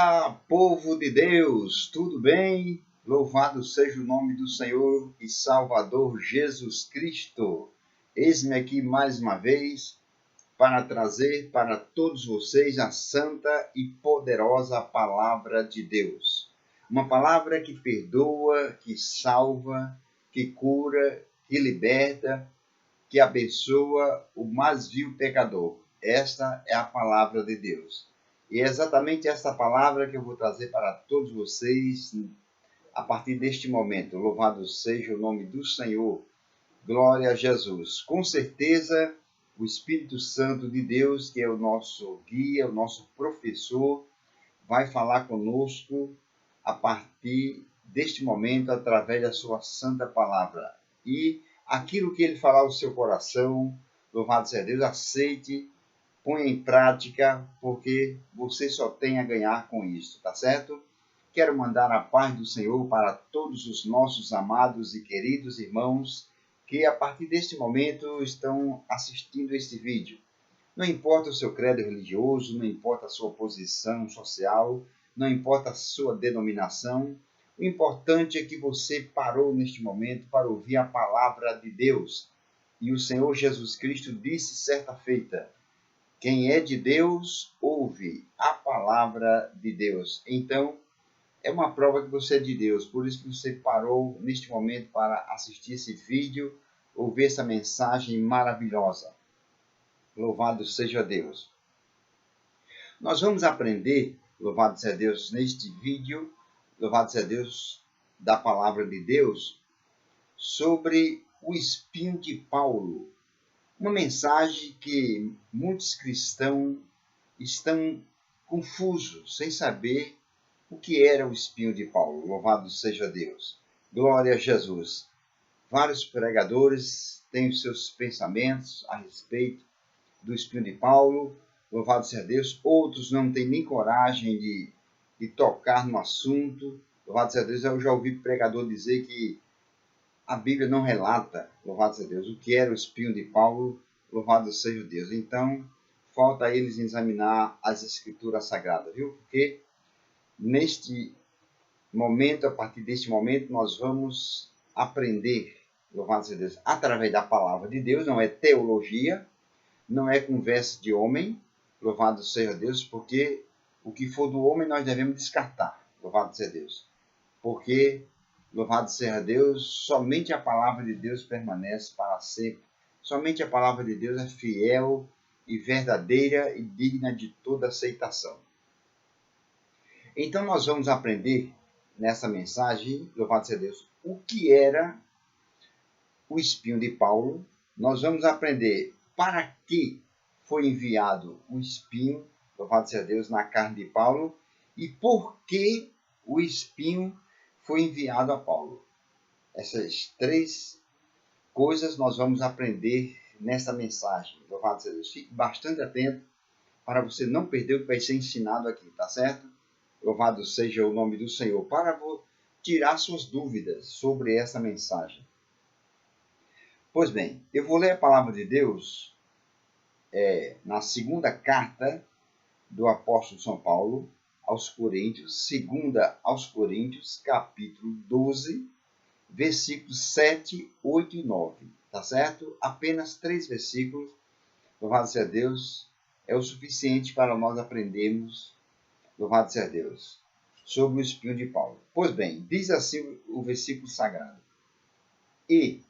Olá, povo de Deus, tudo bem? Louvado seja o nome do Senhor e Salvador Jesus Cristo. Eis-me aqui mais uma vez para trazer para todos vocês a santa e poderosa palavra de Deus. Uma palavra que perdoa, que salva, que cura, que liberta, que abençoa o mais vil pecador. Esta é a palavra de Deus. E é exatamente essa palavra que eu vou trazer para todos vocês a partir deste momento. Louvado seja o nome do Senhor. Glória a Jesus. Com certeza, o Espírito Santo de Deus, que é o nosso guia, o nosso professor, vai falar conosco a partir deste momento, através da sua santa palavra. E aquilo que ele falar ao seu coração, louvado seja Deus, aceite, ponha em prática, porque você só tem a ganhar com isso, tá certo? Quero mandar a paz do Senhor para todos os nossos amados e queridos irmãos que a partir deste momento estão assistindo este vídeo. Não importa o seu credo religioso, não importa a sua posição social, não importa a sua denominação, o importante é que você parou neste momento para ouvir a palavra de Deus. E o Senhor Jesus Cristo disse certa feita: quem é de Deus, ouve a palavra de Deus. Então, é uma prova que você é de Deus. Por isso que você parou neste momento para assistir esse vídeo, ouvir essa mensagem maravilhosa. Louvado seja Deus. Nós vamos aprender, louvado seja Deus, neste vídeo, louvado seja Deus, da palavra de Deus, sobre o espinho de Paulo. Uma mensagem que muitos cristãos estão confusos, sem saber o que era o espinho de Paulo. Louvado seja Deus. Glória a Jesus. Vários pregadores têm os seus pensamentos a respeito do espinho de Paulo. Louvado seja Deus. Outros não têm nem coragem de tocar no assunto. Louvado seja Deus. Eu já ouvi pregador dizer que a Bíblia não relata, louvado seja Deus, o que era o espinho de Paulo, louvado seja Deus. Então, falta a eles examinar as Escrituras Sagradas, viu? Porque neste momento, a partir deste momento, nós vamos aprender, louvado seja Deus, através da palavra de Deus. Não é teologia, não é conversa de homem, louvado seja Deus, porque o que for do homem nós devemos descartar, louvado seja Deus. Porque louvado seja Deus, somente a palavra de Deus permanece para sempre. Somente a palavra de Deus é fiel e verdadeira e digna de toda aceitação. Então nós vamos aprender nessa mensagem, louvado seja Deus, o que era o espinho de Paulo. Nós vamos aprender para que foi enviado o espinho, louvado seja Deus, na carne de Paulo, e por que o espinho foi enviado a Paulo. Essas três coisas nós vamos aprender nessa mensagem. Louvado seja Deus. Fique bastante atento para você não perder o que vai ser ensinado aqui, tá certo? Louvado seja o nome do Senhor. Para tirar suas dúvidas sobre essa mensagem. Pois bem, eu vou ler a palavra de Deus na segunda carta do apóstolo São Paulo aos Coríntios, segunda aos Coríntios, capítulo 12, versículos 7, 8 e 9, tá certo? Apenas 3 versículos, louvado seja Deus, é o suficiente para nós aprendermos, louvado seja Deus, sobre o espinho de Paulo. Pois bem, diz assim o versículo sagrado: e,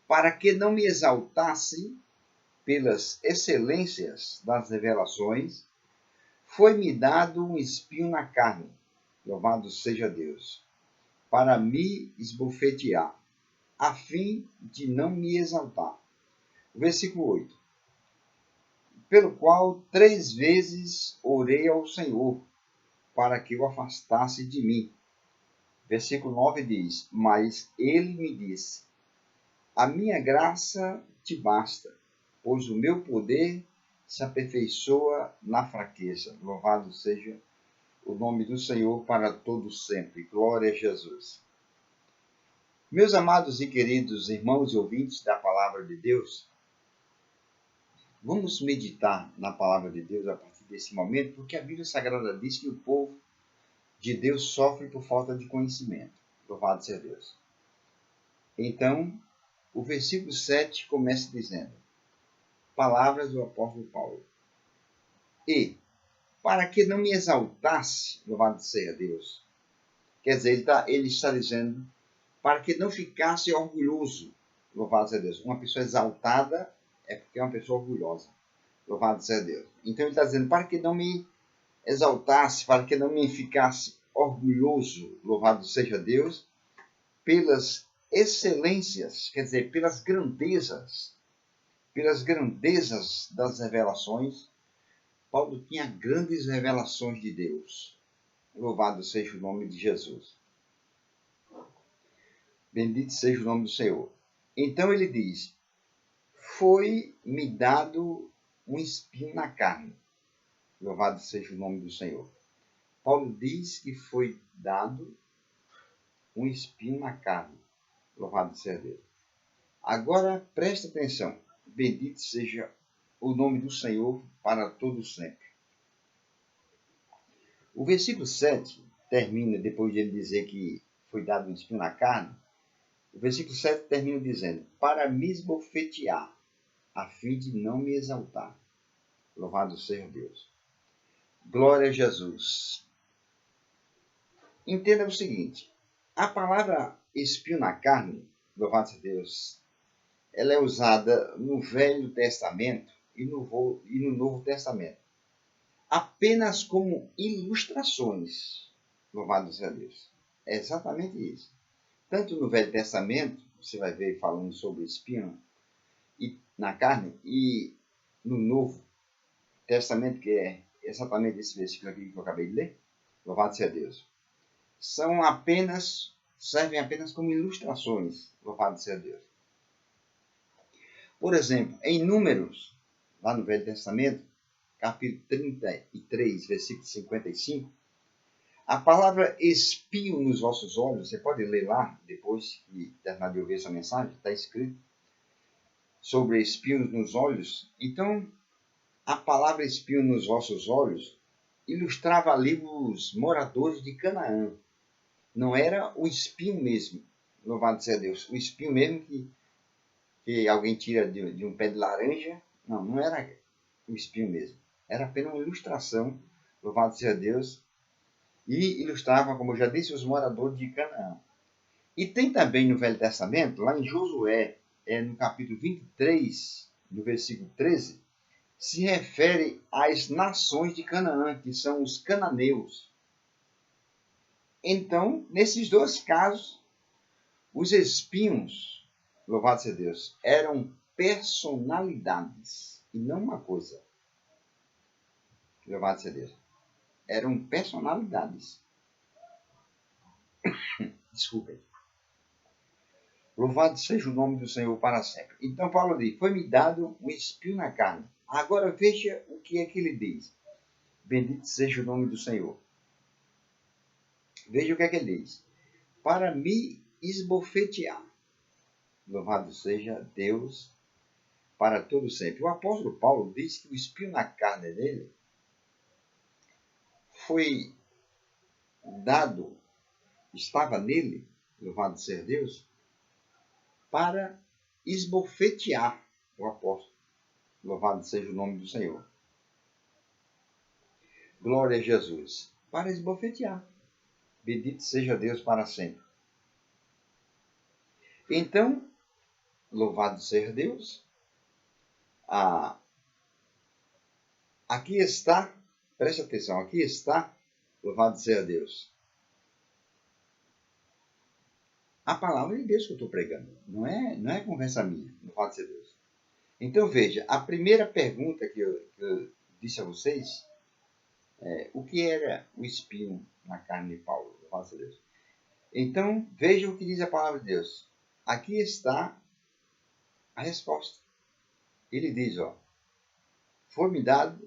para que não me exaltasse pelas excelências das revelações, foi-me dado um espinho na carne, louvado seja Deus, para me esbofetear, a fim de não me exaltar. Versículo 8. Pelo qual 3 vezes orei ao Senhor, para que o afastasse de mim. Versículo 9 diz: mas ele me disse: a minha graça te basta, pois o meu poder se aperfeiçoa na fraqueza. Louvado seja o nome do Senhor para todos sempre. Glória a Jesus. Meus amados e queridos irmãos e ouvintes da palavra de Deus, vamos meditar na palavra de Deus a partir desse momento, porque a Bíblia Sagrada diz que o povo de Deus sofre por falta de conhecimento. Louvado seja Deus. Então, o versículo 7 começa dizendo: palavras do apóstolo Paulo. E, para que não me exaltasse, louvado seja Deus. Quer dizer, ele está dizendo, para que não ficasse orgulhoso, louvado seja Deus. Uma pessoa exaltada é porque é uma pessoa orgulhosa. Louvado seja Deus. Então ele está dizendo, para que não me exaltasse, para que não me ficasse orgulhoso, louvado seja Deus, pelas excelências, quer dizer, pelas grandezas das revelações. Paulo tinha grandes revelações de Deus. Louvado seja o nome de Jesus. Bendito seja o nome do Senhor. Então ele diz, foi-me dado um espinho na carne. Louvado seja o nome do Senhor. Paulo diz que foi dado um espinho na carne. Louvado seja Deus. Agora preste atenção. Bendito seja o nome do Senhor para todo sempre. O versículo 7 termina, depois de ele dizer que foi dado um espinho na carne, o versículo 7 termina dizendo, para me esbofetear, a fim de não me exaltar. Louvado seja Deus. Glória a Jesus. Entenda o seguinte, a palavra espinho na carne, louvado seja Deus, ela é usada no Velho Testamento e no Novo Testamento, apenas como ilustrações, louvado seja Deus. É exatamente isso. Tanto no Velho Testamento, você vai ver falando sobre espinho na carne, e no Novo Testamento, que é exatamente esse versículo aqui que eu acabei de ler, louvado seja Deus, servem apenas como ilustrações, louvado seja Deus. Por exemplo, em Números, lá no Velho Testamento, capítulo 33, versículo 55, a palavra espinho nos vossos olhos, você pode ler lá, depois que terminar de ouvir essa mensagem, está escrito sobre espinhos nos olhos. Então, a palavra espinho nos vossos olhos ilustrava ali os moradores de Canaã. Não era o espinho mesmo, louvado seja Deus, o espinho mesmo que alguém tira de um pé de laranja. Não era o espinho mesmo. Era apenas uma ilustração, louvado seja Deus, e ilustrava, como eu já disse, os moradores de Canaã. E tem também no Velho Testamento, lá em Josué, no capítulo 23, no versículo 13, se refere às nações de Canaã, que são os cananeus. Então, nesses dois casos, os espinhos, louvado seja Deus, eram personalidades e não uma coisa. Louvado seja Deus. Eram personalidades. Desculpem. Louvado seja o nome do Senhor para sempre. Então Paulo diz, foi-me dado um espinho na carne. Agora veja o que é que ele diz. Bendito seja o nome do Senhor. Veja o que é que ele diz. Para me esbofetear. Louvado seja Deus para todo sempre. O apóstolo Paulo diz que o espinho na carne dele foi dado, estava nele, louvado seja Deus, para esbofetear o apóstolo. Louvado seja o nome do Senhor. Glória a Jesus. Para esbofetear. Bendito seja Deus para sempre. Então, louvado seja Deus. Aqui está, preste atenção, aqui está, louvado seja Deus, a palavra de Deus que eu estou pregando. Não é conversa minha, louvado seja Deus. Então veja, a primeira pergunta que eu disse a vocês é o que era o espinho na carne de Paulo, louvado seja Deus. Então veja o que diz a palavra de Deus. Aqui está a resposta. Ele diz, foi-me dado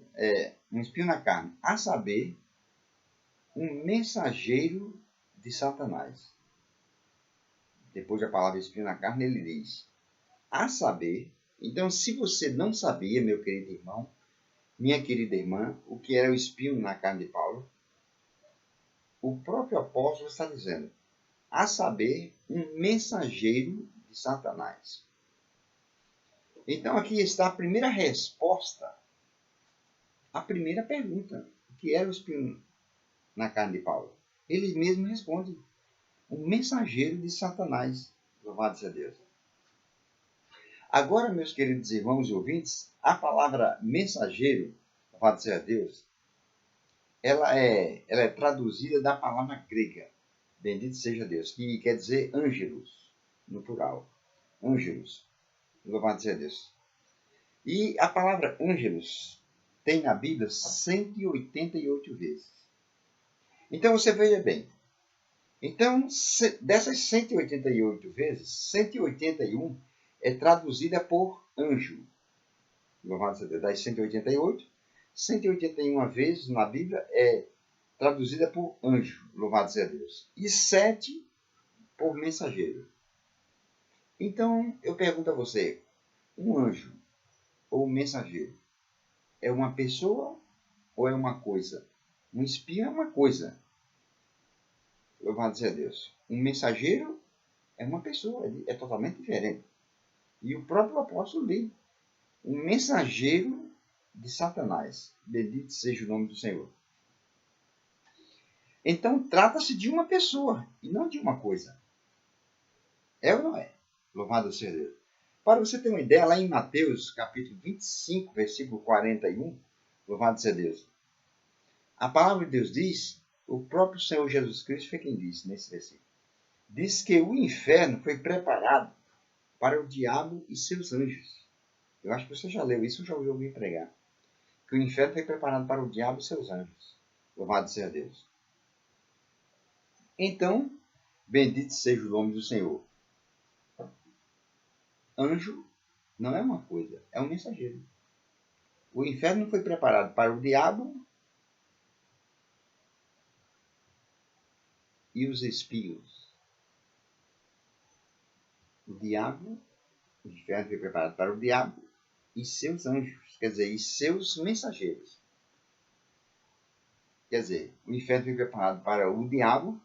um espinho na carne, a saber, um mensageiro de Satanás. Depois da palavra espinho na carne, ele diz, a saber. Então, se você não sabia, meu querido irmão, minha querida irmã, o que era o espinho na carne de Paulo? O próprio apóstolo está dizendo, a saber, um mensageiro de Satanás. Então aqui está a primeira resposta, a primeira pergunta. O que era o espinho na carne de Paulo? Ele mesmo responde, um mensageiro de Satanás. Louvado seja Deus. Agora, meus queridos irmãos e ouvintes, a palavra mensageiro, louvado seja Deus, ela é traduzida da palavra grega, bendito seja Deus, que quer dizer ângelos, no plural. Ângelos, louvado seja Deus. E a palavra ângelos tem na Bíblia 188 vezes. Então você veja bem. Então, dessas 188 vezes, 181 é traduzida por anjo. Louvado seja Deus. Das 188, 181 vezes na Bíblia é traduzida por anjo. Louvado seja Deus. E 7 por mensageiro. Então, eu pergunto a você, um anjo ou um mensageiro é uma pessoa ou é uma coisa? Um espinho é uma coisa. Louvado seja Deus. Um mensageiro é uma pessoa, é totalmente diferente. E o próprio apóstolo diz, um mensageiro de Satanás. Bendito seja o nome do Senhor. Então, trata-se de uma pessoa e não de uma coisa. É ou não é? Louvado seja Deus. Para você ter uma ideia, lá em Mateus, capítulo 25, versículo 41, louvado seja Deus. A palavra de Deus diz, o próprio Senhor Jesus Cristo foi quem disse nesse versículo. Diz que o inferno foi preparado para o diabo e seus anjos. Eu acho que você já leu isso, eu já ouvi alguém pregar. Que o inferno foi preparado para o diabo e seus anjos. Louvado seja Deus. Então, bendito seja o nome do Senhor. Anjo não é uma coisa, é um mensageiro. O inferno foi preparado para o diabo e os espíritos. O inferno foi preparado para o diabo e seus anjos, quer dizer, e seus mensageiros. Quer dizer, o inferno foi preparado para o diabo,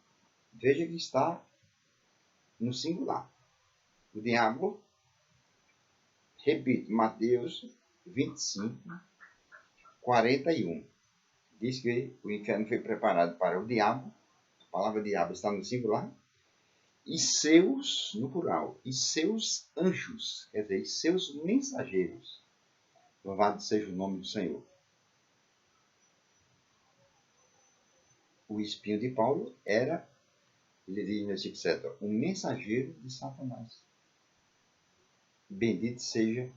veja que está no singular. O diabo, repito, Mateus 25, 41. Diz que o inferno foi preparado para o diabo, a palavra diabo está no singular, e seus, no plural, e seus anjos, quer dizer, e seus mensageiros. Louvado seja o nome do Senhor. O espinho de Paulo era, ele diz no versículo 7, um mensageiro de Satanás. Bendito seja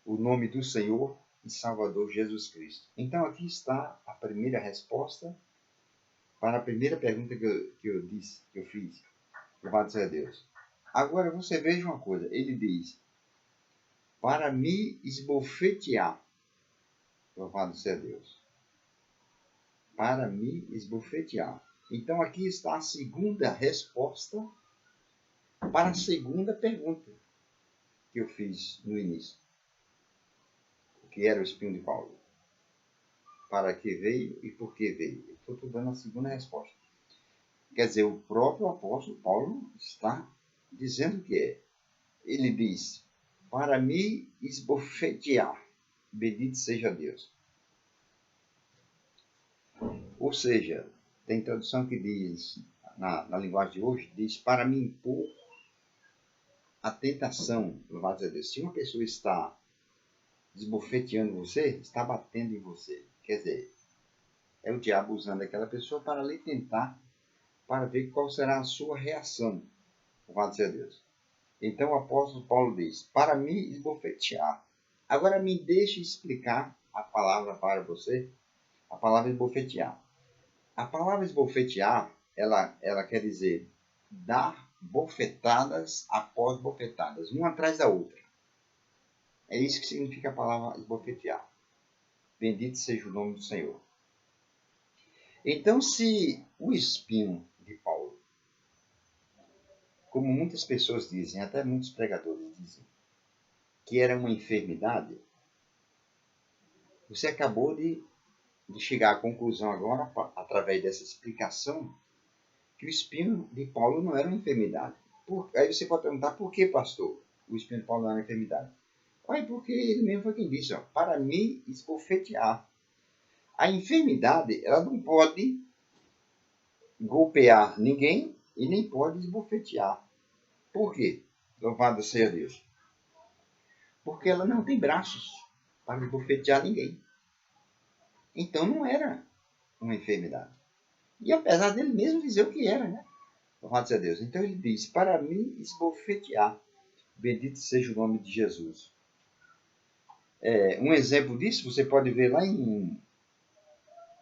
o nome do Senhor e Salvador Jesus Cristo. Então aqui está a primeira resposta para a primeira pergunta que eu fiz. Louvado seja Deus. Agora você veja uma coisa, ele diz, para me esbofetear. Louvado seja Deus. Para me esbofetear. Então aqui está a segunda resposta para a segunda pergunta que eu fiz no início. O que era o espinho de Paulo? Para que veio e por que veio? Eu estou dando a segunda resposta. Quer dizer, o próprio apóstolo Paulo está dizendo que é. Ele diz, para me esbofetear, bendito seja Deus. Ou seja, tem tradução que diz, na linguagem de hoje, diz, para me impor a tentação. Louvado seja Deus. Se uma pessoa está esbofeteando você, está batendo em você. Quer dizer, é o diabo usando aquela pessoa para lhe tentar, para ver qual será a sua reação. Louvado seja Deus. Então o apóstolo Paulo diz, para me esbofetear. Agora me deixe explicar a palavra para você, a palavra esbofetear. A palavra esbofetear, ela quer dizer dar bofetadas após bofetadas, uma atrás da outra. É isso que significa a palavra esbofetear. Bendito seja o nome do Senhor. Então, se o espinho de Paulo, como muitas pessoas dizem, até muitos pregadores dizem, que era uma enfermidade, Você acabou de chegar à conclusão agora, através dessa explicação, que o espinho de Paulo não era uma enfermidade. Aí você pode perguntar, por que, pastor, o espinho de Paulo não era uma enfermidade? Olha, porque ele mesmo foi quem disse, ó, para me esbofetear. A enfermidade, ela não pode golpear ninguém e nem pode esbofetear. Por quê? Louvado seja Deus. Porque ela não tem braços para esbofetear ninguém. Então não era uma enfermidade. E apesar dele mesmo dizer o que era, né? Louvado seja Deus. Então ele diz, para me esbofetear. Bendito seja o nome de Jesus. Um exemplo disso você pode ver lá em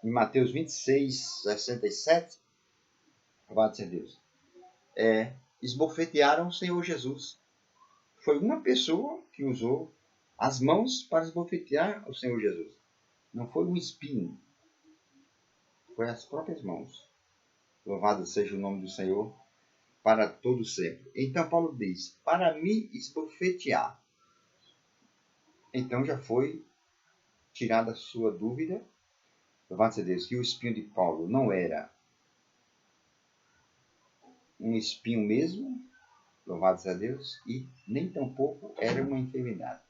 Mateus 26, 67. Louvado seja Deus. Esbofetearam o Senhor Jesus. Foi uma pessoa que usou as mãos para esbofetear o Senhor Jesus. Não foi um espinho. Foi as próprias mãos. Louvado seja o nome do Senhor para todo sempre. Então Paulo diz, para me esbofetear. Então já foi tirada a sua dúvida. Louvado seja Deus, que o espinho de Paulo não era um espinho mesmo, louvado seja Deus, e nem tampouco era uma enfermidade.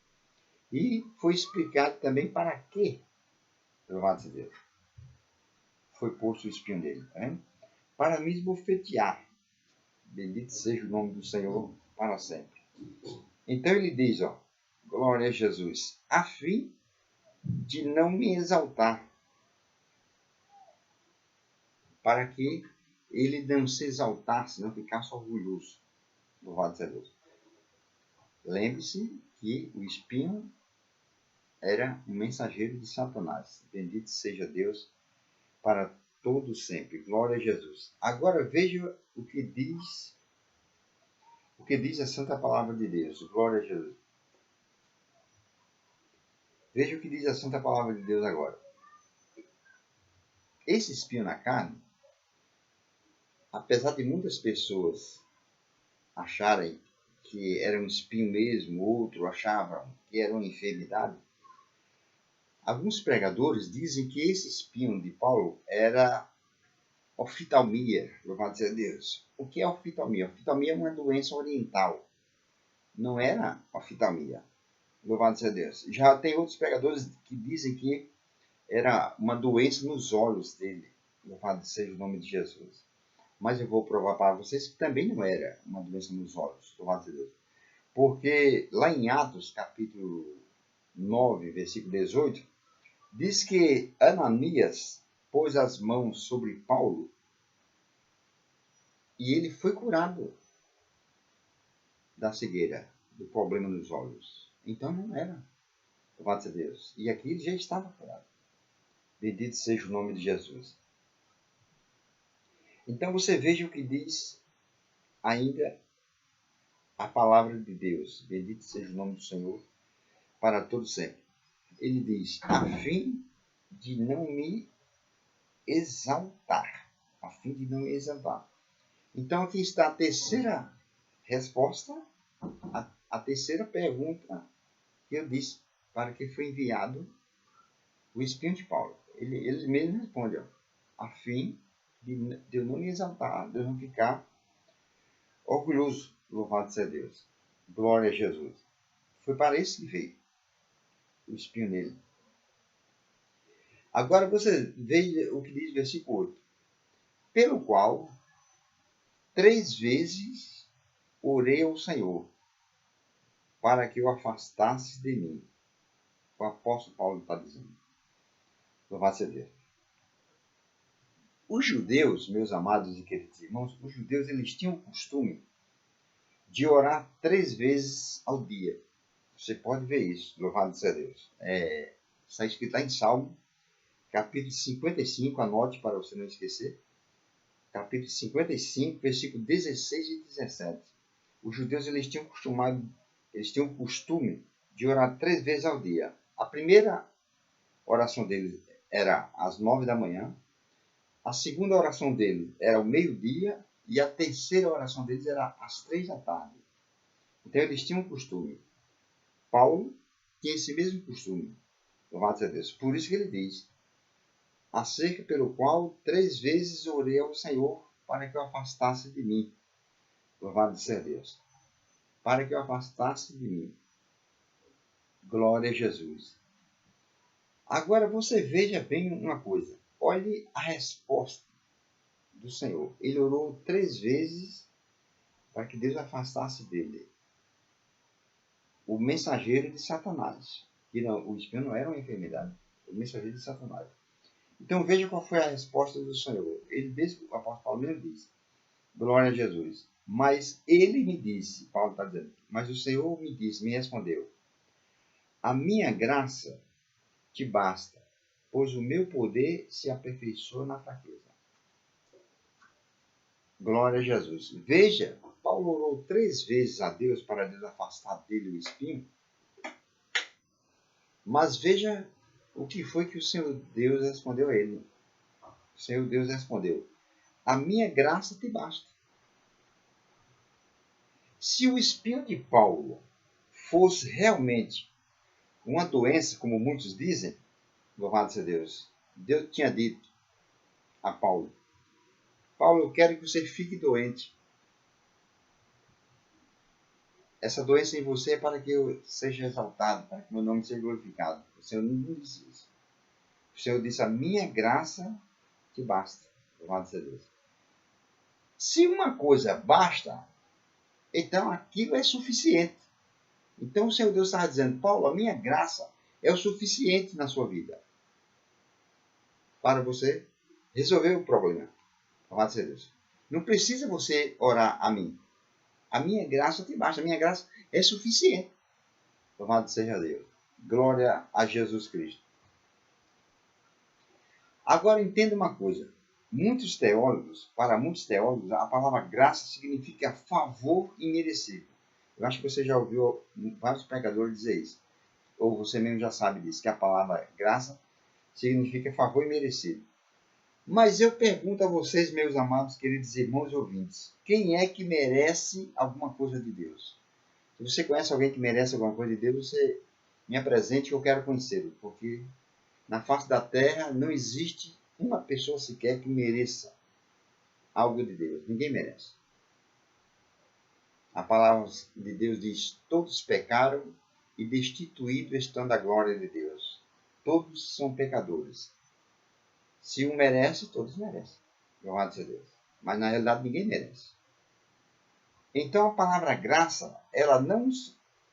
E foi explicado também para quê, louvado seja Deus, foi posto o espinho dele. Né? Para me esbofetear. Bendito seja o nome do Senhor para sempre. Então ele diz, ó, glória a Jesus, a fim de não me exaltar, para que ele não se exaltasse, não ficasse orgulhoso. Louvado seja Deus. Lembre-se que o espinho era um mensageiro de Satanás. Bendito seja Deus para todo sempre. Glória a Jesus. Agora veja o que diz a Santa Palavra de Deus. Glória a Jesus. Veja o que diz a Santa Palavra de Deus agora. Esse espinho na carne, apesar de muitas pessoas acharem que era um espinho mesmo, outros achavam que era uma enfermidade, alguns pregadores dizem que esse espinho de Paulo era oftalmia, louvado seja Deus. O que é oftalmia? Oftalmia é uma doença oriental. Não era oftalmia. Louvado seja Deus. Já tem outros pregadores que dizem que era uma doença nos olhos dele. Louvado seja o nome de Jesus. Mas eu vou provar para vocês que também não era uma doença nos olhos. Louvado seja Deus. Porque lá em Atos, capítulo 9, versículo 18, diz que Ananias pôs as mãos sobre Paulo e ele foi curado da cegueira, do problema nos olhos. Então não era. Louvado seja Deus. E aqui ele já estava curado. Bendito seja o nome de Jesus. Então você veja o que diz ainda a palavra de Deus. Bendito seja o nome do Senhor para todo sempre. Ele diz, a fim de não me exaltar. A fim de não me exaltar. Então aqui está a terceira resposta, a terceira pergunta que eu disse para que foi enviado o espinho de Paulo. Ele mesmo responde, ó, a fim de eu não me exaltar, de eu não ficar orgulhoso. Louvado seja Deus. Glória a Jesus. Foi para isso que veio o espinho nele. Agora você veja o que diz o versículo 8. Pelo qual 3 vezes orei ao Senhor para que o afastasse de mim. O apóstolo Paulo está dizendo. Louvado seja Deus. Os judeus, meus amados e queridos irmãos, os judeus eles tinham o costume de orar 3 vezes ao dia. Você pode ver isso, louvado seja Deus. Está escrito lá em Salmo, capítulo 55, anote para você não esquecer. Capítulo 55, versículo 16 e 17. Os judeus eles tinham o costume de orar 3 vezes ao dia. A primeira oração deles era às 9 da manhã. A segunda oração deles era ao meio-dia. E a terceira oração deles era às 3 da tarde. Então eles tinham um costume. Paulo tinha esse mesmo costume. Louvado seja Deus. Por isso que ele diz, acerca pelo qual 3 vezes orei ao Senhor para que o afastasse de mim. Louvado seja Deus. Para que o afastasse de mim. Glória a Jesus. Agora você veja bem uma coisa. Olhe a resposta do Senhor. Ele orou 3 vezes para que Deus afastasse dele o mensageiro de Satanás. Que não, o espinho não era uma enfermidade. O mensageiro de Satanás. Então veja qual foi a resposta do Senhor. Ele disse, o apóstolo Paulo mesmo disse, glória a Jesus. Mas ele me disse, Paulo está dizendo, mas o Senhor me disse, me respondeu, a minha graça te basta, pois o meu poder se aperfeiçoa na fraqueza. Glória a Jesus. Veja, Paulo orou 3 vezes a Deus para Deus afastar dele o espinho, mas veja o que foi que o Senhor Deus respondeu a ele. O Senhor Deus respondeu, a minha graça te basta. Se o espinho de Paulo fosse realmente uma doença, como muitos dizem, louvado seja Deus, Deus tinha dito a Paulo, Paulo, eu quero que você fique doente. Essa doença em você é para que eu seja exaltado, para que meu nome seja glorificado. O Senhor não disse isso. O Senhor disse, a minha graça te basta. Louvado seja Deus. Se uma coisa basta, então aquilo é suficiente. Então o Senhor Deus estava dizendo, Paulo, a minha graça é o suficiente na sua vida para você resolver o problema. Louvado seja Deus. Não precisa você orar a mim. A minha graça te basta. A minha graça é suficiente. Louvado seja Deus. Glória a Jesus Cristo. Agora entenda uma coisa. Para muitos teólogos, a palavra graça significa favor imerecido. Eu acho que você já ouviu vários pregadores dizer isso. Ou você mesmo já sabe disso, que a palavra graça significa favor imerecido. Mas eu pergunto a vocês, meus amados, queridos irmãos e ouvintes, quem é que merece alguma coisa de Deus? Se você conhece alguém que merece alguma coisa de Deus, você me apresente que eu quero conhecê-lo, porque na face da terra não existe uma pessoa sequer que mereça algo de Deus. Ninguém merece. A palavra de Deus diz, todos pecaram e destituídos estão da glória de Deus. Todos são pecadores. Se um merece, todos merecem. Louvado seja Deus. Mas na realidade ninguém merece. Então a palavra graça, ela não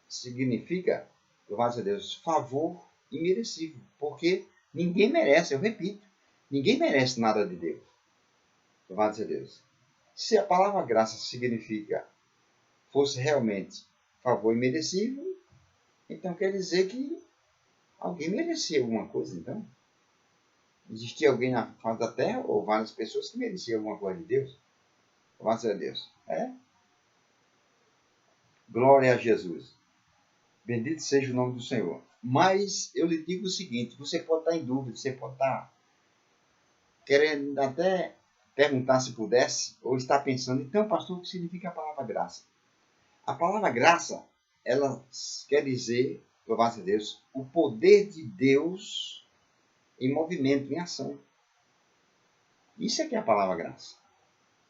significa, louvado seja Deus, favor imerecido. Porque ninguém merece, eu repito, ninguém merece nada de Deus. Louvado seja Deus. Se a palavra graça significa, fosse realmente favor imerecido, então quer dizer que alguém merecia alguma coisa, então. Existia alguém na face da terra, ou várias pessoas que mereciam alguma coisa de Deus? Louvado seja Deus. Glória a Jesus. Bendito seja o nome do Senhor. Mas eu lhe digo o seguinte, você pode estar em dúvida, você pode estar querendo até perguntar se pudesse, ou estar pensando, então, pastor, o que significa a palavra graça? A palavra graça, ela quer dizer, louvado seja Deus, o poder de Deus em movimento, em ação. Isso é que é a palavra graça.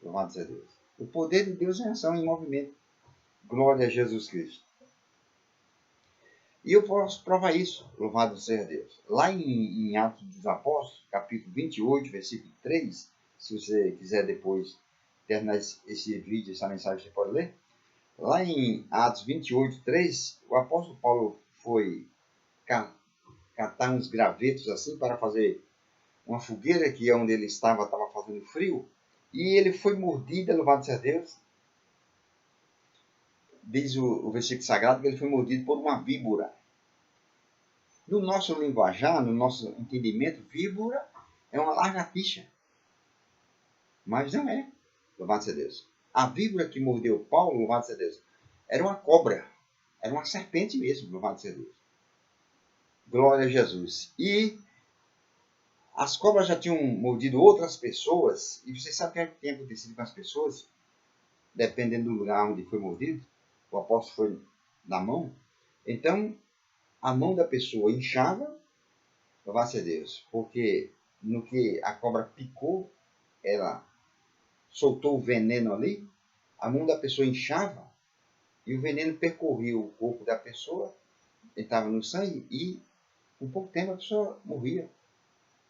Louvado seja Deus. O poder de Deus em ação, em movimento. Glória a Jesus Cristo. E eu posso provar isso, louvado seja Deus. Lá em Atos dos Apóstolos, capítulo 28, versículo 3, se você quiser depois terminar esse vídeo, essa mensagem, você pode ler. Lá em Atos 28, 3, o apóstolo Paulo foi catar uns gravetos assim para fazer uma fogueira, que é onde ele estava fazendo frio, e ele foi mordido, louvado seja Deus. Diz o versículo sagrado que ele foi mordido por uma víbora. No nosso linguajar, no nosso entendimento, víbora é uma lagartixa. Mas não é, louvado seja Deus. A víbora que mordeu Paulo, louvado seja Deus, era uma cobra. Era uma serpente mesmo, louvado seja Deus. Glória a Jesus. E as cobras já tinham mordido outras pessoas. E você sabe o que é que tem acontecido com as pessoas? Dependendo do lugar onde foi mordido. O apóstolo foi na mão. Então, a mão da pessoa inchava Louvado a Deus. Porque no que a cobra picou, ela soltou o veneno ali, a mão da pessoa inchava e o veneno percorria o corpo da pessoa, entrava no sangue e, em pouco tempo, a pessoa morria.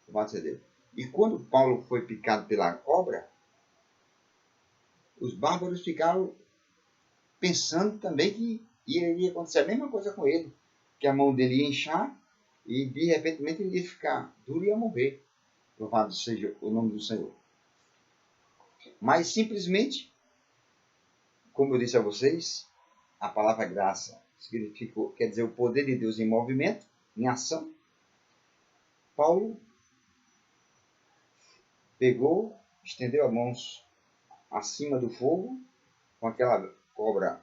Louvado a Deus. E quando Paulo foi picado pela cobra, os bárbaros ficaram pensando também que iria acontecer a mesma coisa com ele, que a mão dele ia inchar e de repente ele ia ficar duro e ia morrer. Louvado seja o nome do Senhor. Mas simplesmente, como eu disse a vocês, a palavra graça quer dizer o poder de Deus em movimento, em ação. Paulo pegou, estendeu as mãos acima do fogo, com aquela cobra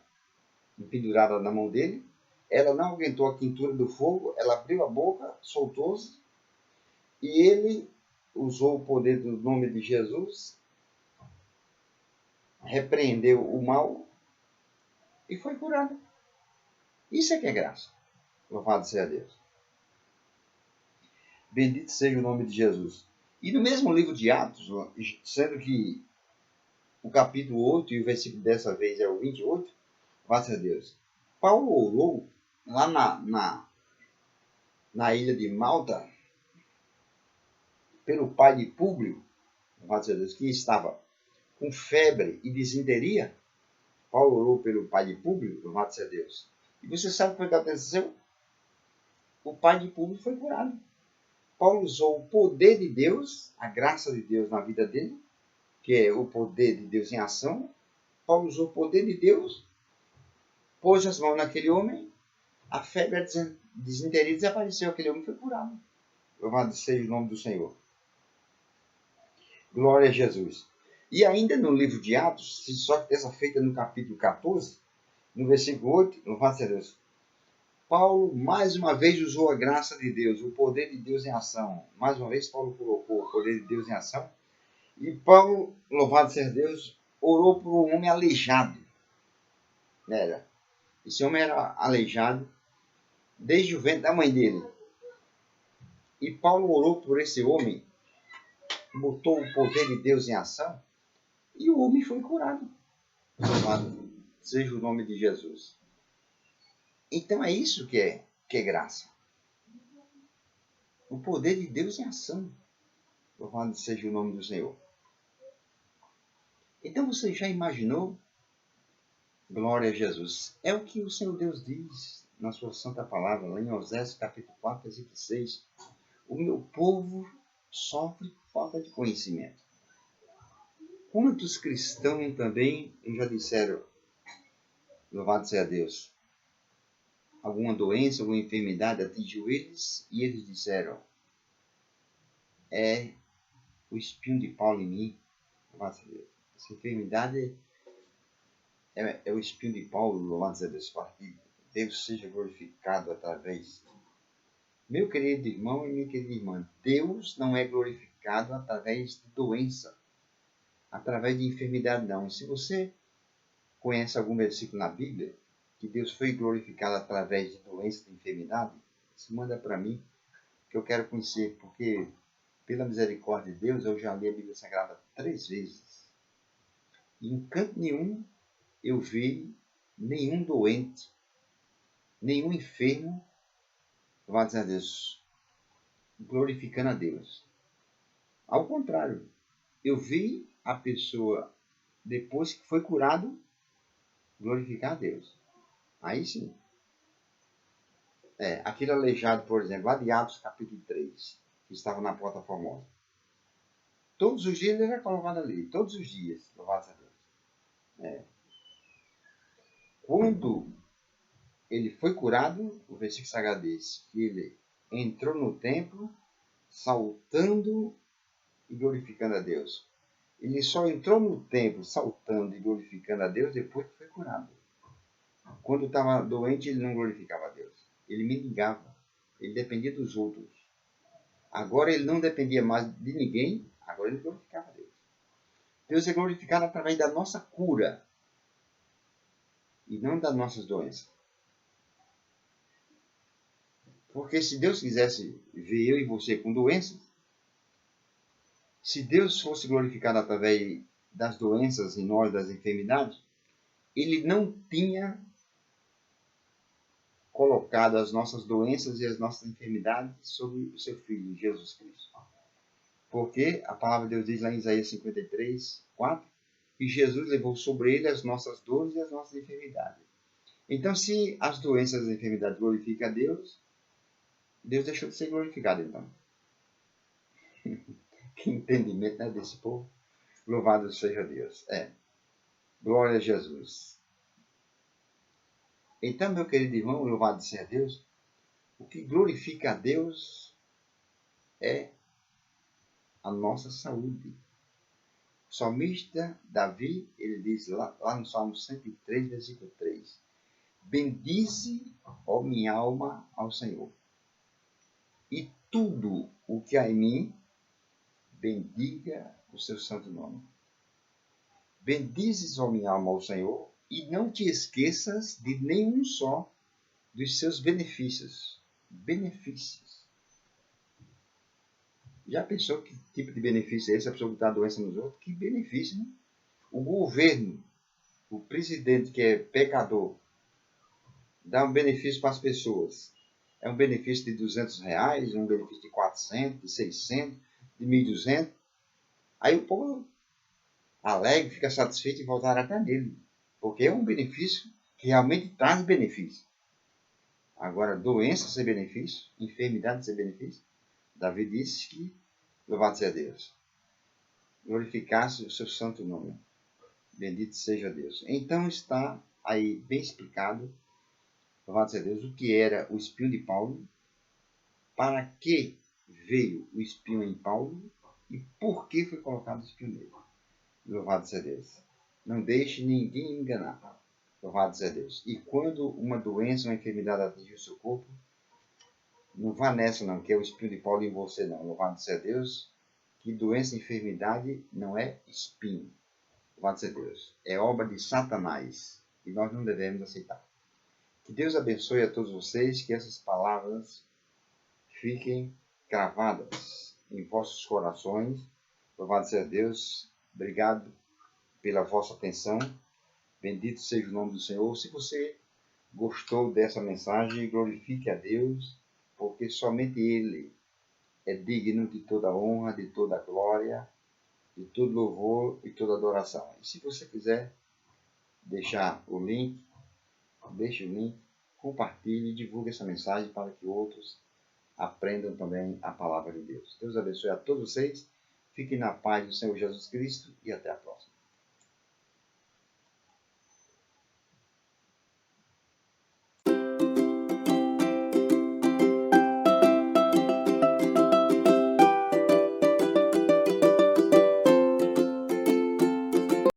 pendurada na mão dele. Ela não aguentou a quentura do fogo, ela abriu a boca, soltou-se, e ele usou o poder do nome de Jesus, repreendeu o mal e foi curado. Isso é que é graça. Louvado seja Deus. Bendito seja o nome de Jesus. E no mesmo livro de Atos, sendo que o capítulo 8 e o versículo dessa vez é o 28, louvado seja Deus. Paulo orou lá na ilha de Malta pelo pai de Públio, louvado seja Deus, que estava com febre e disenteria. Paulo orou pelo pai de Públio, louvado seja Deus. E você sabe o que aconteceu? O pai de Públio foi curado. Paulo usou o poder de Deus, a graça de Deus na vida dele, que é o poder de Deus em ação. Paulo usou o poder de Deus, pôs as mãos naquele homem, a febre, a disenteria desapareceu, aquele homem foi curado. Louvado seja o nome do Senhor. Glória a Jesus. E ainda no livro de Atos, só que dessa feita no capítulo 14, no versículo 8, louvado seja Deus, Paulo mais uma vez usou a graça de Deus, o poder de Deus em ação. Mais uma vez Paulo colocou o poder de Deus em ação. E Paulo, louvado seja Deus, orou por um homem aleijado. Esse homem era aleijado desde o ventre da mãe dele. E Paulo orou por esse homem, botou o poder de Deus em ação, e o homem foi curado. Louvado seja o nome de Jesus. Então é isso que é graça. O poder de Deus em ação. Louvado seja o nome do Senhor. Então você já imaginou? Glória a Jesus. É o que o Senhor Deus diz na sua santa palavra, lá em Oséias capítulo 4, versículo 6. O meu povo sofre por falta de conhecimento. Quantos cristãos também já disseram, louvado seja Deus, alguma doença, alguma enfermidade atingiu eles e eles disseram, é o espinho de Paulo em mim. Louvado seja Deus. Essa enfermidade é o espinho de Paulo, louvado seja Deus, para que Deus seja glorificado através. Meu querido irmão e minha querida irmã, Deus não é glorificado através de doença, através de enfermidade, não. Se você conhece algum versículo na Bíblia que Deus foi glorificado através de doença, de enfermidade, se manda para mim, que eu quero conhecer, porque pela misericórdia de Deus eu já li a Bíblia Sagrada 3 vezes. E em canto nenhum eu vi nenhum doente, nenhum enfermo, louvado a Deus, glorificando a Deus. Ao contrário, eu vi a pessoa, depois que foi curado, glorificar a Deus. Aí sim. Aquele aleijado, por exemplo, lá de Atos capítulo 3, que estava na Porta Formosa. Todos os dias ele era colocado ali, todos os dias, louvado a Deus. Quando ele foi curado, o versículo sagrado diz que ele entrou no templo saltando e glorificando a Deus. Ele só entrou no templo saltando e glorificando a Deus depois que foi curado. Quando estava doente, ele não glorificava a Deus. Ele mendigava. Ele dependia dos outros. Agora ele não dependia mais de ninguém. Agora ele glorificava a Deus. Deus é glorificado através da nossa cura. E não das nossas doenças. Porque se Deus quisesse ver eu e você com doenças, se Deus fosse glorificado através das doenças em nós, das enfermidades, Ele não tinha colocado as nossas doenças e as nossas enfermidades sobre o seu Filho, Jesus Cristo. Porque a palavra de Deus diz lá em Isaías 53, 4, que Jesus levou sobre ele as nossas dores e as nossas enfermidades. Então, se as doenças e as enfermidades glorificam a Deus, Deus deixou de ser glorificado, então. Que entendimento, né, desse povo? Louvado seja Deus. Glória a Jesus. Então, meu querido irmão, louvado seja Deus, o que glorifica a Deus é a nossa saúde. O salmista Davi, ele diz lá no Salmo 103, versículo 3, bendize, ó minha alma, ao Senhor, e tudo o que há em mim, bendiga o seu santo nome. Bendizes, ó minha alma, ao Senhor, e não te esqueças de nenhum só dos seus benefícios. Benefícios. Já pensou que tipo de benefício é esse? A pessoa que está doença nos outros? Que benefício, né? O governo, o presidente que é pecador, dá um benefício para as pessoas. É um benefício de R$200, um benefício de 400, de 600, de 1.200. Aí o povo alegre, fica satisfeito e voltar até nele. Porque é um benefício que realmente traz benefício. Agora, doença sem benefício, enfermidade sem benefício, Davi disse que, louvado seja Deus, glorificasse o seu santo nome. Bendito seja Deus. Então está aí bem explicado, louvado seja Deus, o que era o espinho de Paulo, para que veio o espinho em Paulo e por que foi colocado o espinho nele. Louvado seja Deus. Não deixe ninguém enganar. Louvado seja Deus. E quando uma doença, uma enfermidade atingir o seu corpo, não vá nessa não, que é o espinho de Paulo em você não. Louvado seja Deus, que doença e enfermidade não é espinho. Louvado seja Deus. É obra de Satanás. E nós não devemos aceitar. Que Deus abençoe a todos vocês, que essas palavras fiquem cravadas em vossos corações. Louvado seja Deus. Obrigado pela vossa atenção. Bendito seja o nome do Senhor. Se você gostou dessa mensagem, glorifique a Deus, porque somente Ele é digno de toda honra, de toda glória, de todo louvor e toda adoração. E se você quiser deixar o link, deixe o link, compartilhe e divulgue essa mensagem para que outros aprendam também a palavra de Deus. Deus abençoe a todos vocês. Fiquem na paz do Senhor Jesus Cristo e até a próxima.